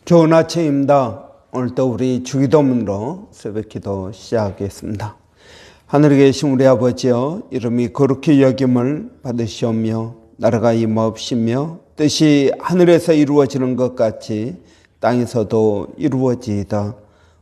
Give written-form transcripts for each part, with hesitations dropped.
좋은 아침입니다. 오늘도 우리 주기도문으로 새벽기도 시작하겠습니다. 하늘에 계신 우리 아버지여, 이름이 거룩히 여김을 받으시오며 나라가 임하옵시며 뜻이 하늘에서 이루어지는 것 같이 땅에서도 이루어지이다.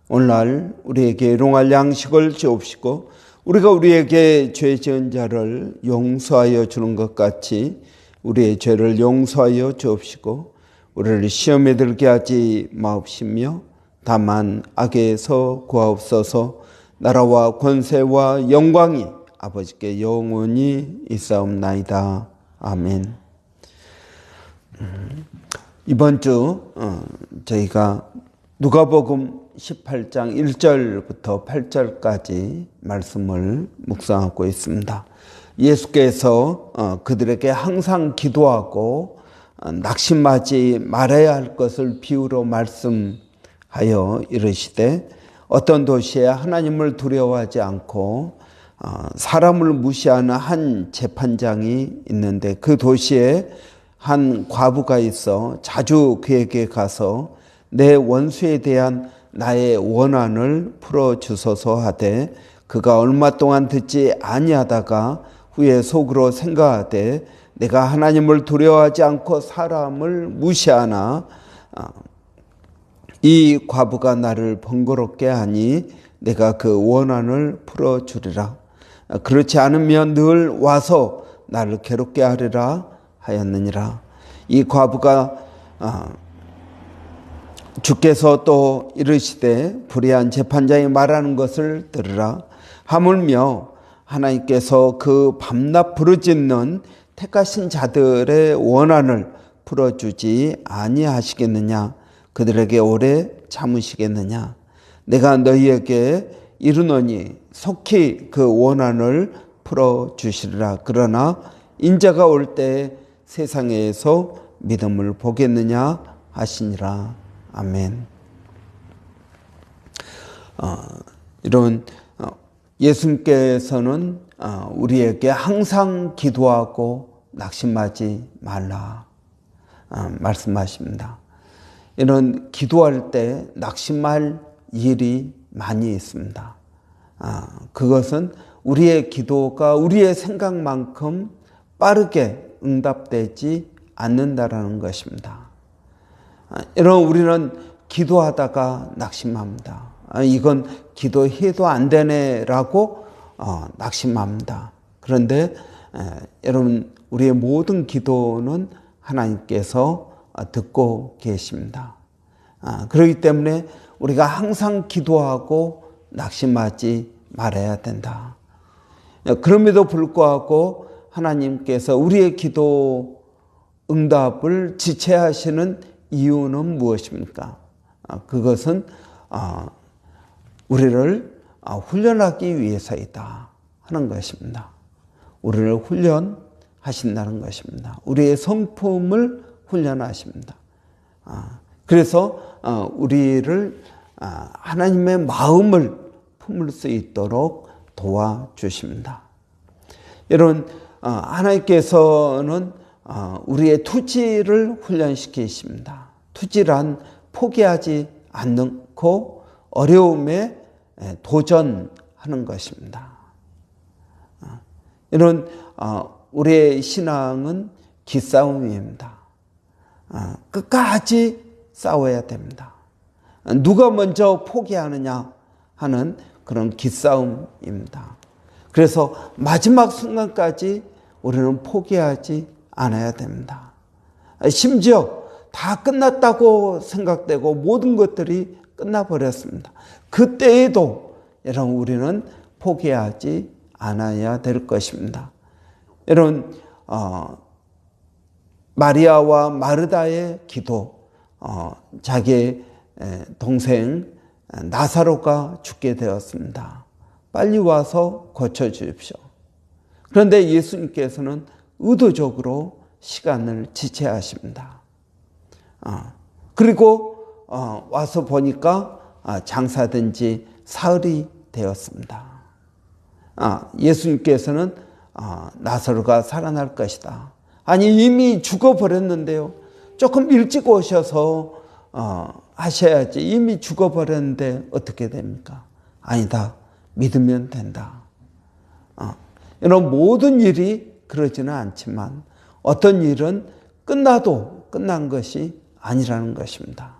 오늘날 우리에게 일용할 양식을 주옵시고 우리가 우리에게 죄 지은 자를 용서하여 주는 것 같이 우리의 죄를 용서하여 주옵시고 우리를 시험에 들게 하지 마옵시며 다만 악에서 구하옵소서. 나라와 권세와 영광이 아버지께 영원히 있사옵나이다. 아멘. 이번 주 저희가 누가복음 18장 1절부터 8절까지 말씀을 묵상하고 있습니다. 예수께서 그들에게 항상 기도하고 낙심하지 말아야 할 것을 비유로 말씀하여 이르시되, 어떤 도시에 하나님을 두려워하지 않고 사람을 무시하는 한 재판장이 있는데, 그 도시에 한 과부가 있어 자주 그에게 가서 내 원수에 대한 나의 원한을 풀어주소서 하되, 그가 얼마 동안 듣지 아니하다가 후에 속으로 생각하되 내가 하나님을 두려워하지 않고 사람을 무시하나 이 과부가 나를 번거롭게 하니 내가 그 원한을 풀어주리라. 그렇지 않으면 늘 와서 나를 괴롭게 하리라 하였느니라. 이 과부가 주께서 또 이르시되 불의한 재판장이 말하는 것을 들으라. 하물며 하나님께서 그 밤낮 부르짖는 택하신 자들의 원한을 풀어주지 아니하시겠느냐? 그들에게 오래 참으시겠느냐? 내가 너희에게 이르노니 속히 그 원한을 풀어주시리라. 그러나 인자가 올 때 세상에서 믿음을 보겠느냐 하시니라. 아멘. 이런 예수님께서는 우리에게 항상 기도하고 낙심하지 말라 말씀하십니다. 이런 기도할 때 낙심할 일이 많이 있습니다. 그것은 우리의 기도가 우리의 생각만큼 빠르게 응답되지 않는다라는 것입니다. 이런 우리는 기도하다가 낙심합니다. 이건 기도해도 안 되네라고 낙심합니다. 그런데 여러분, 우리의 모든 기도는 하나님께서 듣고 계십니다. 그렇기 때문에 우리가 항상 기도하고 낙심하지 말아야 된다. 그럼에도 불구하고 하나님께서 우리의 기도 응답을 지체하시는 이유는 무엇입니까? 그것은 우리를 훈련하기 위해서이다 하는 것입니다. 우리를 훈련하신다는 것입니다. 우리의 성품을 훈련하십니다. 그래서 우리를 하나님의 마음을 품을 수 있도록 도와주십니다. 여러분, 하나님께서는 우리의 투지를 훈련시키십니다. 투지란 포기하지 않고 어려움에 도전하는 것입니다. 이런 우리의 신앙은 기싸움입니다. 끝까지 싸워야 됩니다. 누가 먼저 포기하느냐 하는 그런 기싸움입니다. 그래서 마지막 순간까지 우리는 포기하지 않아야 됩니다. 심지어 다 끝났다고 생각되고 모든 것들이 끝나버렸습니다. 그때에도 여러분, 우리는 포기하지 않아야 될 것입니다. 여러분, 마리아와 마르다의 기도, 자기의 동생 나사로가 죽게 되었습니다. 빨리 와서 고쳐주십시오. 그런데 예수님께서는 의도적으로 시간을 지체하십니다. 그리고 와서 보니까 장사된 지 사흘이 되었습니다. 예수님께서는 나사로가 살아날 것이다. 아니, 이미 죽어버렸는데요. 조금 일찍 오셔서 하셔야지. 이미 죽어버렸는데 어떻게 됩니까? 아니다. 믿으면 된다. 이런 모든 일이 그러지는 않지만 어떤 일은 끝나도 끝난 것이 아니라는 것입니다.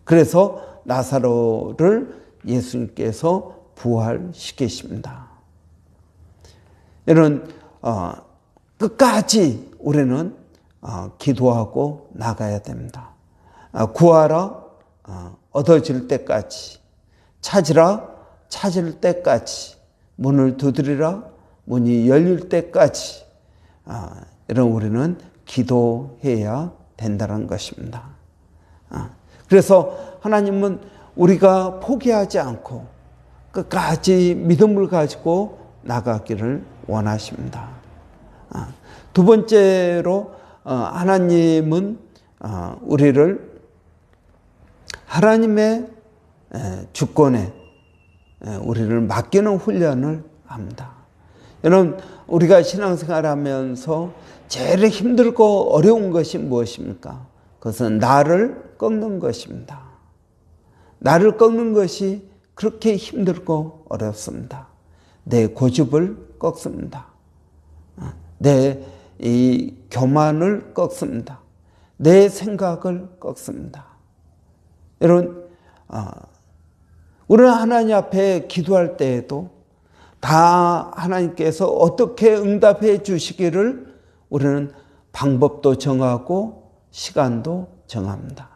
그래서 나사로를 예수님께서 부활시키십니다. 이런 끝까지 우리는 기도하고 나가야 됩니다. 구하라 얻어질 때까지, 찾으라 찾을 때까지, 문을 두드리라 문이 열릴 때까지 이런 우리는 기도해야 된다는 것입니다. 그래서 하나님은 우리가 포기하지 않고 끝까지 믿음을 가지고 나가기를 원하십니다. 두 번째로 하나님은 우리를 하나님의 주권에 우리를 맡기는 훈련을 합니다. 여러분, 우리가 신앙생활하면서 제일 힘들고 어려운 것이 무엇입니까? 그것은 나를 꺾는 것입니다. 나를 꺾는 것이 그렇게 힘들고 어렵습니다. 내 고집을 꺾습니다. 내 이 교만을 꺾습니다. 내 생각을 꺾습니다. 여러분, 우리는 하나님 앞에 기도할 때에도 다 하나님께서 어떻게 응답해 주시기를 우리는 방법도 정하고 시간도 정합니다.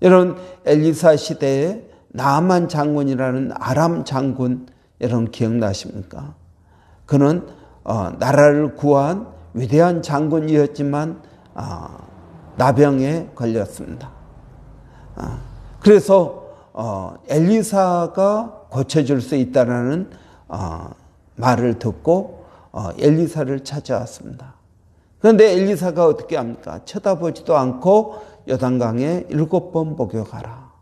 여러분, 엘리사 시대에 나아만 장군이라는 아람 장군 여러분 기억나십니까? 그는 나라를 구한 위대한 장군이었지만 나병에 걸렸습니다. 그래서 엘리사가 고쳐줄 수 있다라는 말을 듣고 엘리사를 찾아왔습니다. 그런데 엘리사가 어떻게 합니까? 쳐다보지도 않고 요단강에 7번 목욕하라.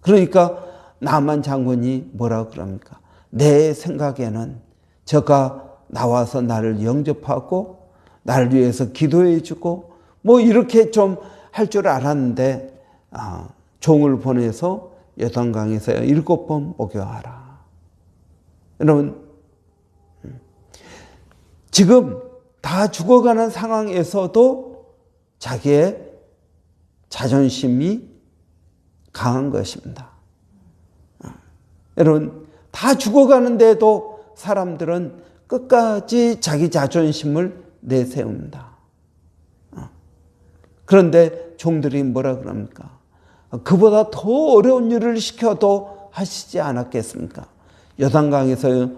그러니까 나만 장군이 뭐라 그럽니까? 내 생각에는 저가 나와서 나를 영접하고 나를 위해서 기도해 주고 뭐 이렇게 좀 할 줄 알았는데 종을 보내서 요단강에서 7번 목욕하라. 여러분, 지금 다 죽어가는 상황에서도 자기의 자존심이 강한 것입니다. 여러분, 다 죽어가는데도 사람들은 끝까지 자기 자존심을 내세웁니다. 그런데 종들이 뭐라 그럽니까? 그보다 더 어려운 일을 시켜도 하시지 않았겠습니까? 요단강에서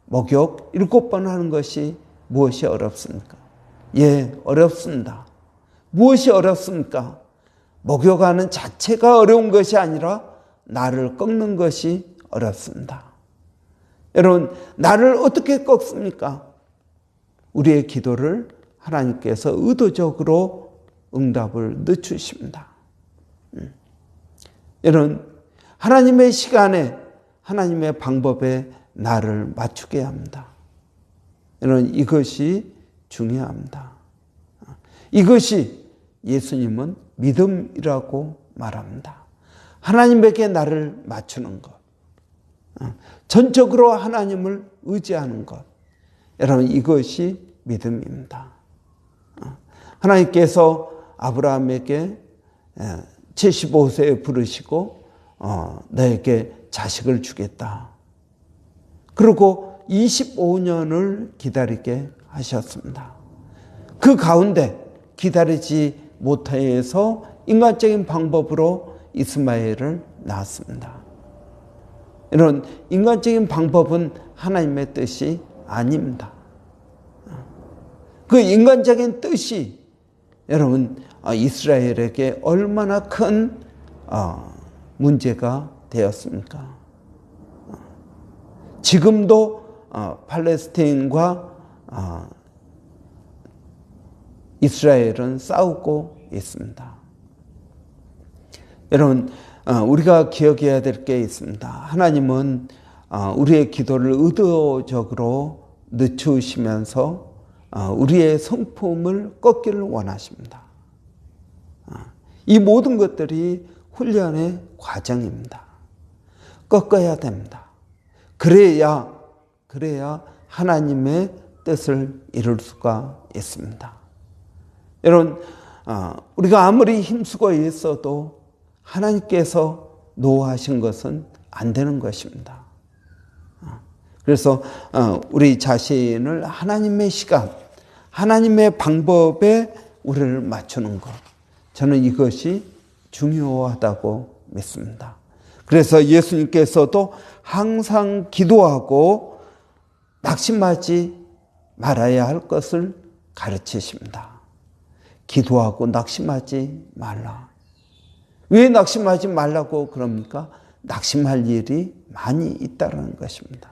목욕 7번 하는 것이 무엇이 어렵습니까? 예, 어렵습니다. 무엇이 어렵습니까? 목욕하는 자체가 어려운 것이 아니라 나를 꺾는 것이 어렵습니다. 여러분, 나를 어떻게 꺾습니까? 우리의 기도를 하나님께서 의도적으로 응답을 늦추십니다. 여러분, 하나님의 시간에 하나님의 방법에 나를 맞추게 합니다. 여러분, 이것이 중요합니다. 이것이 예수님은 믿음이라고 말합니다. 하나님에게 나를 맞추는 것. 전적으로 하나님을 의지하는 것. 여러분, 이것이 믿음입니다. 하나님께서 아브라함에게 75세에 부르시고 너에게 자식을 주겠다. 그리고 25년을 기다리게 하셨습니다. 그 가운데 기다리지 못해서 인간적인 방법으로 이스마엘을 낳았습니다. 이런 인간적인 방법은 하나님의 뜻이 아닙니다. 그 인간적인 뜻이 여러분 이스라엘에게 얼마나 큰 문제가 되었습니까? 지금도 팔레스타인과 이스라엘은 싸우고 있습니다. 여러분, 우리가 기억해야 될 게 있습니다. 하나님은 우리의 기도를 의도적으로 늦추시면서 우리의 성품을 꺾기를 원하십니다. 이 모든 것들이 훈련의 과정입니다. 꺾어야 됩니다. 그래야 하나님의 뜻을 이룰 수가 있습니다. 여러분, 우리가 아무리 힘쓰고 있어도 하나님께서 노하신 것은 안 되는 것입니다. 그래서 우리 자신을 하나님의 시간, 하나님의 방법에 우리를 맞추는 것, 저는 이것이 중요하다고 믿습니다. 그래서 예수님께서도 항상 기도하고 낙심하지 말아야 할 것을 가르치십니다. 기도하고 낙심하지 말라. 왜 낙심하지 말라고 그럽니까? 낙심할 일이 많이 있다는 것입니다.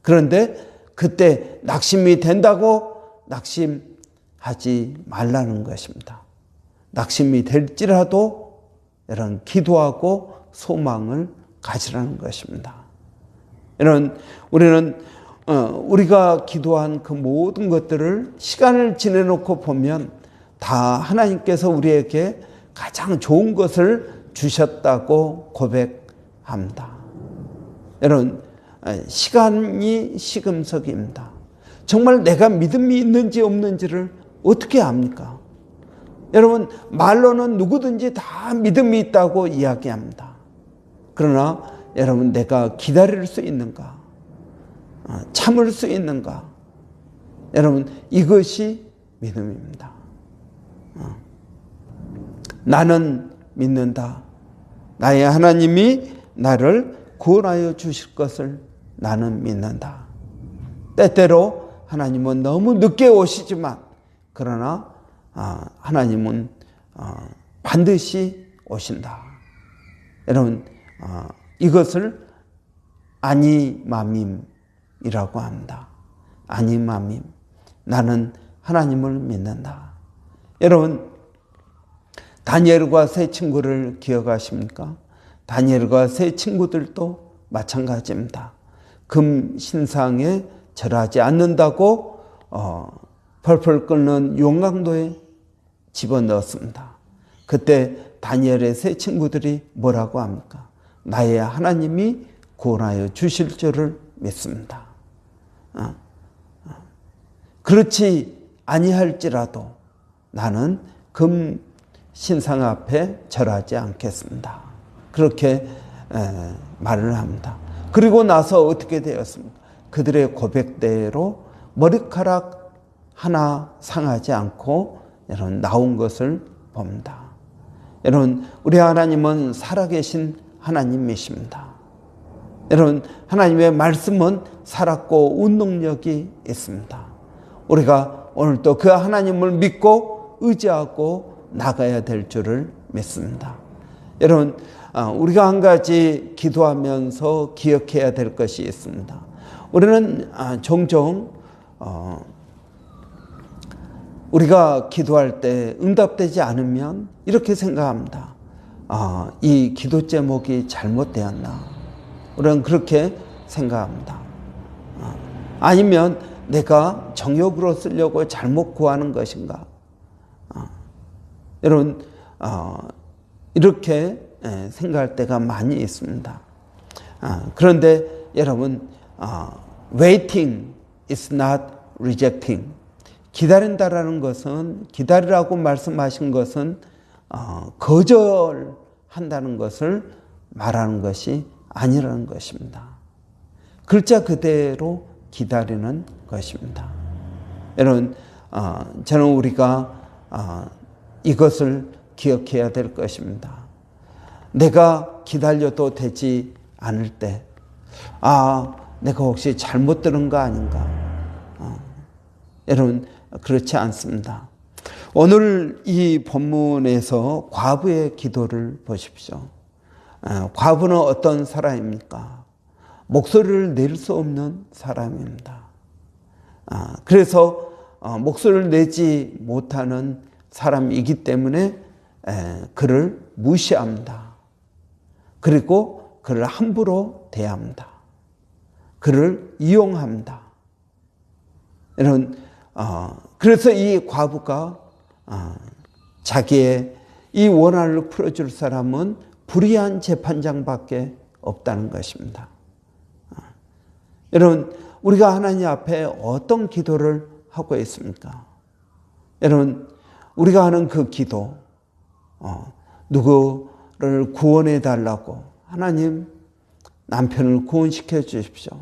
그런데 그때 낙심이 된다고 낙심하지 말라는 것입니다. 낙심이 될지라도 이런 기도하고 소망을 가지라는 것입니다. 이런 우리는 우리가 기도한 그 모든 것들을 시간을 지내놓고 보면 다 하나님께서 우리에게 가장 좋은 것을 주셨다고 고백합니다. 여러분, 시간이 시금석입니다. 정말 내가 믿음이 있는지 없는지를 어떻게 압니까? 여러분, 말로는 누구든지 다 믿음이 있다고 이야기합니다. 그러나 여러분, 내가 기다릴 수 있는가? 참을 수 있는가? 여러분, 이것이 믿음입니다. 나는 믿는다. 나의 하나님이 나를 구원하여 주실 것을 나는 믿는다. 때때로 하나님은 너무 늦게 오시지만 그러나 하나님은 반드시 오신다. 여러분, 이것을 아니마밈이라고 합니다. 아니마밈. 나는 하나님을 믿는다. 여러분, 다니엘과 세 친구를 기억하십니까? 다니엘과 세 친구들도 마찬가지입니다. 금 신상에 절하지 않는다고 펄펄 끓는 용광도에 집어넣었습니다. 그때 다니엘의 세 친구들이 뭐라고 합니까? 나의 하나님이 구원하여 주실 줄을 믿습니다. 그렇지 아니할지라도 나는 금 신상 앞에 절하지 않겠습니다. 그렇게 말을 합니다. 그리고 나서 어떻게 되었습니까? 그들의 고백대로 머리카락 하나 상하지 않고 여러분 나온 것을 봅니다. 여러분, 우리 하나님은 살아계신 하나님이십니다. 여러분, 하나님의 말씀은 살았고 운동력이 있습니다. 우리가 오늘도 그 하나님을 믿고 의지하고 나가야 될 줄을 믿습니다. 여러분, 우리가 한 가지 기도하면서 기억해야 될 것이 있습니다. 우리는 종종 우리가 기도할 때 응답되지 않으면 이렇게 생각합니다. 이 기도 제목이 잘못되었나? 우리는 그렇게 생각합니다. 아니면 내가 정욕으로 쓰려고 잘못 구하는 것인가? 여러분, 이렇게 생각할 때가 많이 있습니다. 그런데 여러분, waiting is not rejecting. 기다린다라는 것은, 기다리라고 말씀하신 것은 거절한다는 것을 말하는 것이 아니라는 것입니다. 글자 그대로 기다리는 것입니다. 여러분, 저는 우리가 이것을 기억해야 될 것입니다. 내가 기다려도 되지 않을 때, 내가 혹시 잘못 들은 거 아닌가? 여러분, 그렇지 않습니다. 오늘 이 본문에서 과부의 기도를 보십시오. 과부는 어떤 사람입니까? 목소리를 낼 수 없는 사람입니다. 그래서 목소리를 내지 못하는 사람이기 때문에 그를 무시합니다. 그리고 그를 함부로 대합니다. 그를 이용합니다. 여러분, 그래서 이 과부가 자기의 이 원한을 풀어줄 사람은 불의한 재판장밖에 없다는 것입니다. 여러분, 우리가 하나님 앞에 어떤 기도를 하고 있습니까? 여러분, 우리가 하는 그 기도, 누구를 구원해 달라고, 하나님 남편을 구원시켜 주십시오.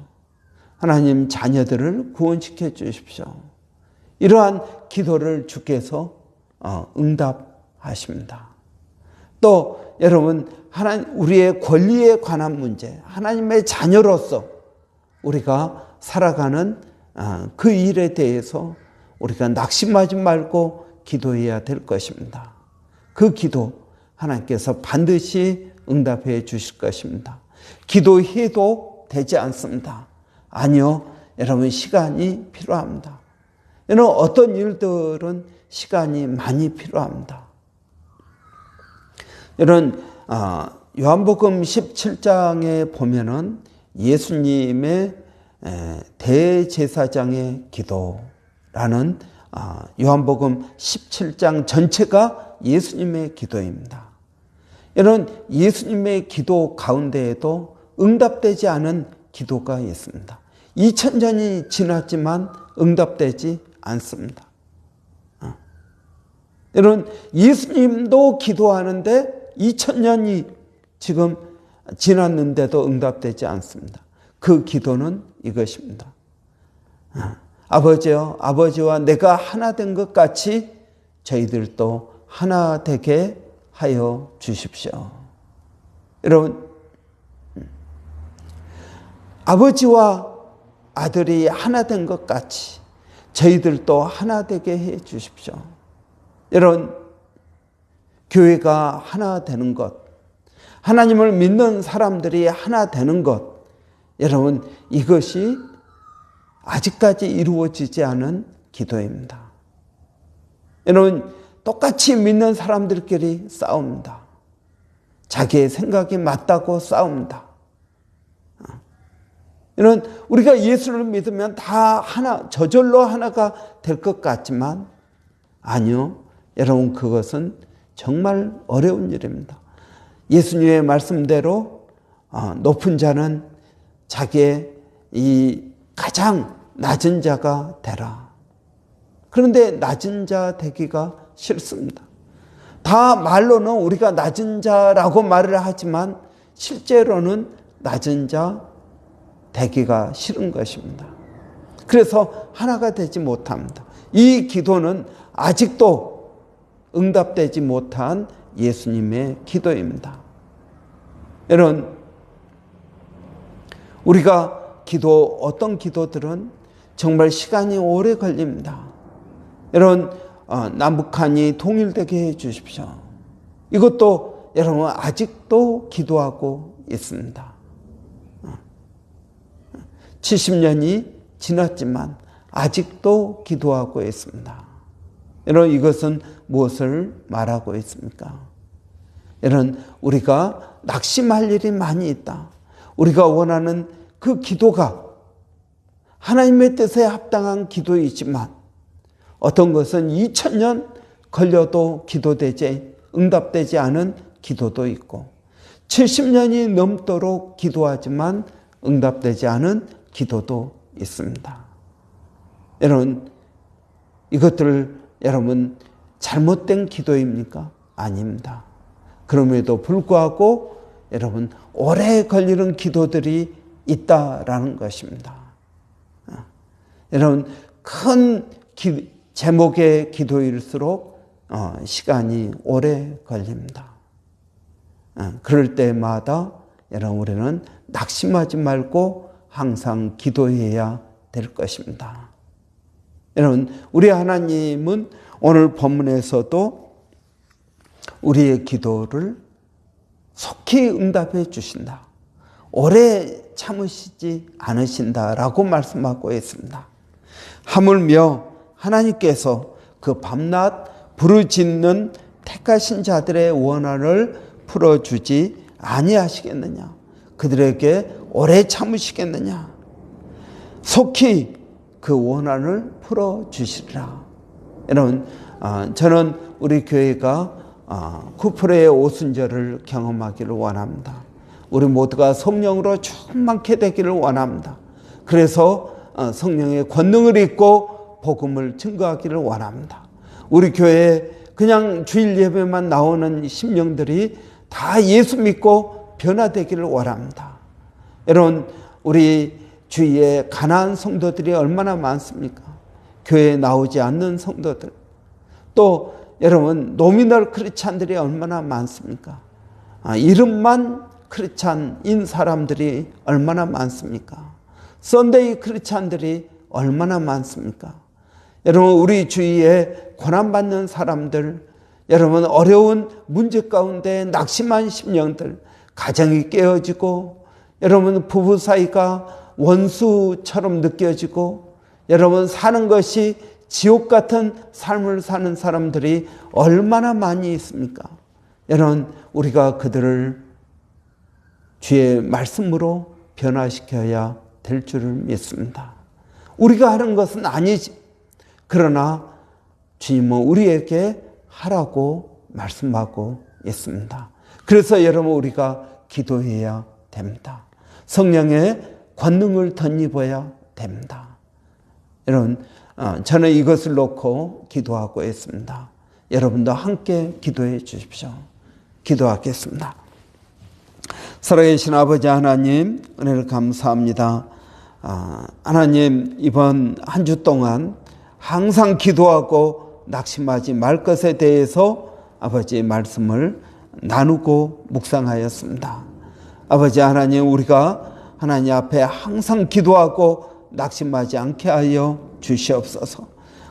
하나님 자녀들을 구원시켜 주십시오. 이러한 기도를 주께서 응답하십니다. 또 여러분, 우리의 권리에 관한 문제, 하나님의 자녀로서 우리가 살아가는 그 일에 대해서 우리가 낙심하지 말고 기도해야 될 것입니다. 그 기도 하나님께서 반드시 응답해 주실 것입니다. 기도해도 되지 않습니다. 아니요, 여러분, 시간이 필요합니다. 여러분, 어떤 일들은 시간이 많이 필요합니다. 여러분, 요한복음 17장에 보면은 예수님의 대제사장의 기도라는 요한복음 17장 전체가 예수님의 기도입니다. 여러분, 예수님의 기도 가운데에도 응답되지 않은 기도가 있습니다. 2000년이 지났지만 응답되지 않습니다. 여러분, 예수님도 기도하는데 2000년이 지금 지났는데도 응답되지 않습니다. 그 기도는 이것입니다. 아버지여, 아버지와 내가 하나 된 것 같이 저희들도 하나 되게 하여 주십시오. 여러분, 아버지와 아들이 하나 된 것 같이 저희들도 하나 되게 해 주십시오. 여러분, 교회가 하나 되는 것, 하나님을 믿는 사람들이 하나 되는 것, 여러분, 이것이 아직까지 이루어지지 않은 기도입니다. 여러분, 똑같이 믿는 사람들끼리 싸웁니다. 자기의 생각이 맞다고 싸웁니다. 여러분, 우리가 예수를 믿으면 다 하나, 저절로 하나가 될 것 같지만 아니요, 여러분, 그것은 정말 어려운 일입니다. 예수님의 말씀대로 높은 자는 자기의 이 가장 낮은 자가 되라. 그런데 낮은 자 되기가 싫습니다. 다 말로는 우리가 낮은 자라고 말을 하지만 실제로는 낮은 자 되기가 싫은 것입니다. 그래서 하나가 되지 못합니다. 이 기도는 아직도 응답되지 못한 예수님의 기도입니다. 여러분, 우리가 어떤 기도들은 정말 시간이 오래 걸립니다. 여러분, 남북한이 통일되게 해 주십시오. 이것도 여러분 아직도 기도하고 있습니다. 70년이 지났지만 아직도 기도하고 있습니다. 여러분, 이것은 무엇을 말하고 있습니까? 여러분, 우리가 낙심할 일이 많이 있다. 우리가 원하는 그 기도가 하나님의 뜻에 합당한 기도이지만 어떤 것은 2000년 걸려도 응답되지 않은 기도도 있고 70년이 넘도록 기도하지만 응답되지 않은 기도도 있습니다. 여러분, 이것들을 여러분 잘못된 기도입니까? 아닙니다. 그럼에도 불구하고 여러분 오래 걸리는 기도들이 있다라는 것입니다. 여러분, 큰 제목의 기도일수록 시간이 오래 걸립니다. 그럴 때마다 여러분 우리는 낙심하지 말고 항상 기도해야 될 것입니다. 여러분, 우리 하나님은 오늘 본문에서도 우리의 기도를 속히 응답해 주신다. 오래 참으시지 않으신다라고 말씀하고 있습니다. 하물며 하나님께서 그 밤낮 부르짖는 택하신 자들의 원한을 풀어주지 아니하시겠느냐? 그들에게 오래 참으시겠느냐? 속히 그 원한을 풀어주시리라. 여러분, 저는 우리 교회가 쿠프레의 오순절을 경험하기를 원합니다. 우리 모두가 성령으로 충만케 되기를 원합니다. 그래서 성령의 권능을 입고 복음을 증거하기를 원합니다. 우리 교회에 그냥 주일 예배만 나오는 심령들이 다 예수 믿고 변화되기를 원합니다. 여러분, 우리 주위에 가난한 성도들이 얼마나 많습니까? 교회에 나오지 않는 성도들. 또 여러분, 노미널 크리스찬들이 얼마나 많습니까? 이름만 크리스찬인 사람들이 얼마나 많습니까? 썬데이 크리스찬들이 얼마나 많습니까? 여러분, 우리 주위에 고난받는 사람들, 여러분 어려운 문제 가운데 낙심한 심령들, 가정이 깨어지고 여러분 부부 사이가 원수처럼 느껴지고 여러분 사는 것이 지옥 같은 삶을 사는 사람들이 얼마나 많이 있습니까? 여러분, 우리가 그들을 주의 말씀으로 변화시켜야 될 줄을 믿습니다. 우리가 하는 것은 아니지. 그러나 주님은 우리에게 하라고 말씀하고 있습니다. 그래서 여러분, 우리가 기도해야 됩니다. 성령의 권능을 덧입어야 됩니다. 여러분, 저는 이것을 놓고 기도하고 있습니다. 여러분도 함께 기도해 주십시오. 기도하겠습니다. 살아계신 아버지 하나님, 은혜를 감사합니다. 하나님, 이번 한 주 동안 항상 기도하고 낙심하지 말 것에 대해서 아버지의 말씀을 나누고 묵상하였습니다. 아버지 하나님, 우리가 하나님 앞에 항상 기도하고 낙심하지 않게 하여 주시옵소서.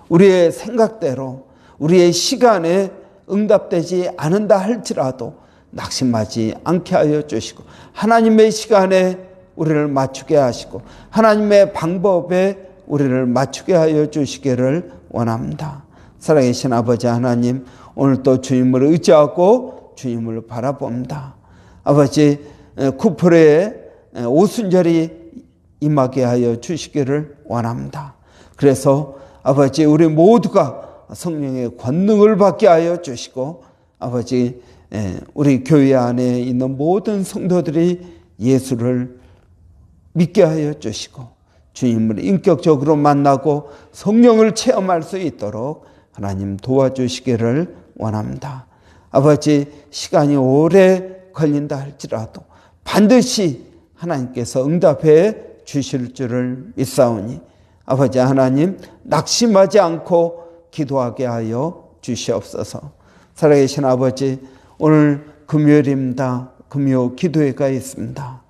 우리의 생각대로 우리의 시간에 응답되지 않는다 할지라도 낙심하지 않게 하여 주시고, 하나님의 시간에 우리를 맞추게 하시고 하나님의 방법에 우리를 맞추게 하여 주시기를 원합니다. 살아계신 아버지 하나님, 오늘 또 주님을 의지하고 주님을 바라봅니다. 아버지, 쿠프레의 오순절이 임하게 하여 주시기를 원합니다. 그래서 아버지, 우리 모두가 성령의 권능을 받게 하여 주시고, 아버지, 우리 교회 안에 있는 모든 성도들이 예수를 믿게 하여 주시고 주님을 인격적으로 만나고 성령을 체험할 수 있도록 하나님 도와주시기를 원합니다. 아버지, 시간이 오래 걸린다 할지라도 반드시 하나님께서 응답해 주실 줄을 믿사오니 아버지 하나님, 낙심하지 않고 기도하게 하여 주시옵소서. 살아계신 아버지, 오늘 금요일입니다. 금요 기도회가 있습니다.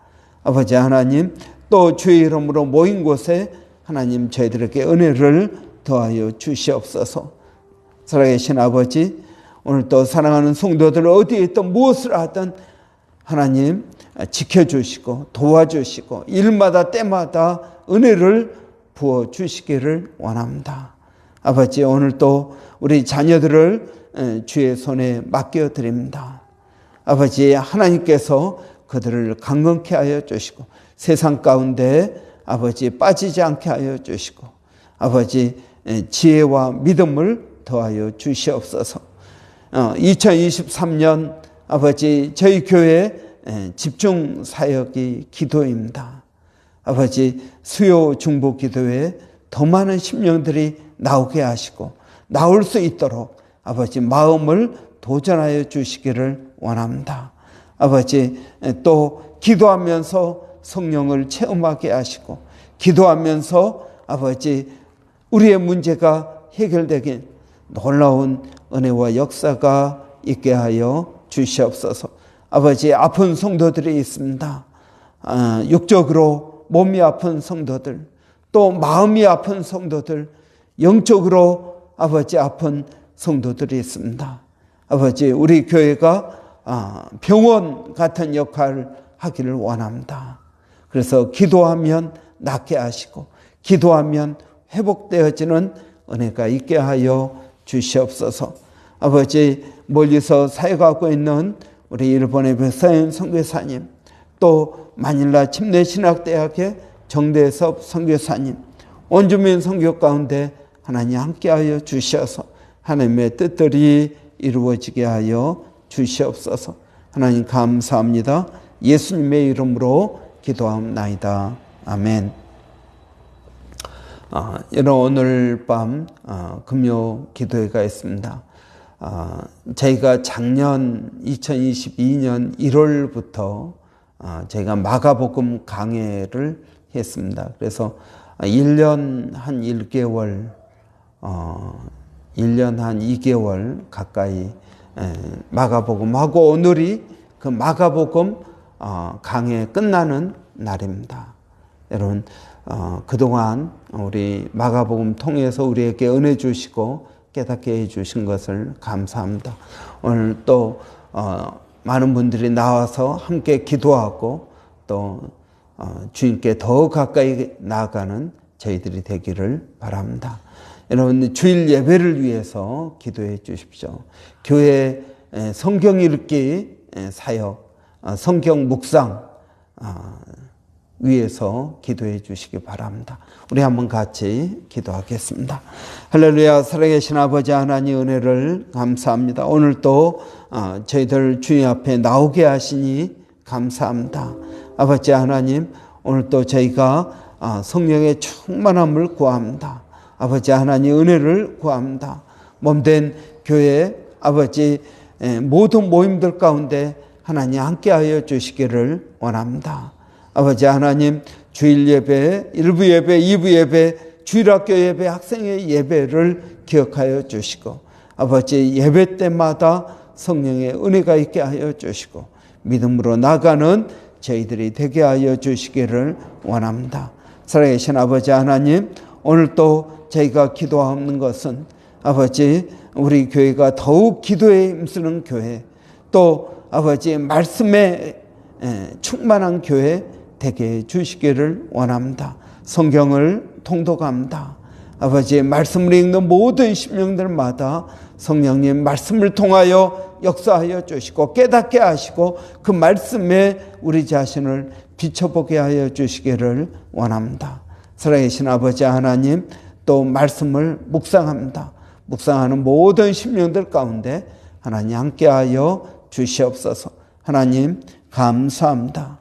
아버지 하나님, 또 주의 이름으로 모인 곳에 하나님 저희들에게 은혜를 더하여 주시옵소서. 살아계신 아버지, 오늘 또 사랑하는 성도들 어디에 있든 무엇을 하든 하나님 지켜주시고 도와주시고 일마다 때마다 은혜를 부어주시기를 원합니다. 아버지, 오늘 또 우리 자녀들을 주의 손에 맡겨드립니다. 아버지, 하나님께서 그들을 강건케 하여 주시고 세상 가운데 아버지 빠지지 않게 하여 주시고 아버지 지혜와 믿음을 더하여 주시옵소서. 2023년 아버지, 저희 교회 집중 사역이 기도입니다. 아버지, 수요 중보 기도에 더 많은 심령들이 나오게 하시고 나올 수 있도록 아버지 마음을 도전하여 주시기를 원합니다. 아버지, 또 기도하면서 성령을 체험하게 하시고 기도하면서 아버지 우리의 문제가 해결되긴 놀라운 은혜와 역사가 있게 하여 주시옵소서. 아버지, 아픈 성도들이 있습니다. 육적으로 몸이 아픈 성도들, 또 마음이 아픈 성도들, 영적으로 아버지 아픈 성도들이 있습니다. 아버지, 우리 교회가 병원 같은 역할을 하기를 원합니다. 그래서 기도하면 낫게 하시고 기도하면 회복되어지는 은혜가 있게 하여 주시옵소서. 아버지, 멀리서 사역하고 있는 우리 일본의 백사연 선교사님, 또 마닐라 침례신학대학의 정대섭 선교사님, 원주민 선교 가운데 하나님 함께하여 주셔서 하나님의 뜻들이 이루어지게 하여 주시옵소서. 하나님 감사합니다. 예수님의 이름으로 기도하옵나이다. 아멘. 여러분, 오늘 밤 금요 기도회가 있습니다. 저희가 작년 2022년 1월부터 저희가 마가복음 강해를 했습니다. 그래서 1년 한 1개월, 1년 한 2개월 가까이 마가복음하고 오늘이 그 마가복음 강해 끝나는 날입니다. 여러분, 그동안 우리 마가복음 통해서 우리에게 은혜 주시고 깨닫게 해주신 것을 감사합니다. 오늘 또 많은 분들이 나와서 함께 기도하고 또 주님께 더 가까이 나아가는 저희들이 되기를 바랍니다. 여러분, 주일 예배를 위해서 기도해 주십시오. 교회 성경 읽기 사역, 성경 묵상 위해서 기도해 주시기 바랍니다. 우리 한번 같이 기도하겠습니다. 할렐루야. 살아계신 아버지 하나님 은혜를 감사합니다. 오늘 또 저희들 주님 앞에 나오게 하시니 감사합니다. 아버지 하나님, 오늘 또 저희가 성령의 충만함을 구합니다. 아버지 하나님 은혜를 구합니다. 몸된 교회 아버지 모든 모임들 가운데 하나님 함께하여 주시기를 원합니다. 아버지 하나님, 주일 예배, 1부 예배, 2부 예배, 주일학교 예배, 학생의 예배를 기억하여 주시고 아버지 예배 때마다 성령의 은혜가 있게 하여 주시고 믿음으로 나가는 저희들이 되게 하여 주시기를 원합니다. 살아계신 아버지 하나님, 오늘 또 저희가 기도하는 것은 아버지 우리 교회가 더욱 기도에 힘쓰는 교회, 또 아버지 말씀에 충만한 교회 되게 주시기를 원합니다. 성경을 통독합니다. 아버지 말씀을 읽는 모든 심령들마다 성령님 말씀을 통하여 역사하여 주시고 깨닫게 하시고 그 말씀에 우리 자신을 비춰보게 하여 주시기를 원합니다. 살아계신 아버지 하나님, 또 말씀을 묵상합니다. 묵상하는 모든 심령들 가운데 하나님 함께하여 주시옵소서. 하나님 감사합니다.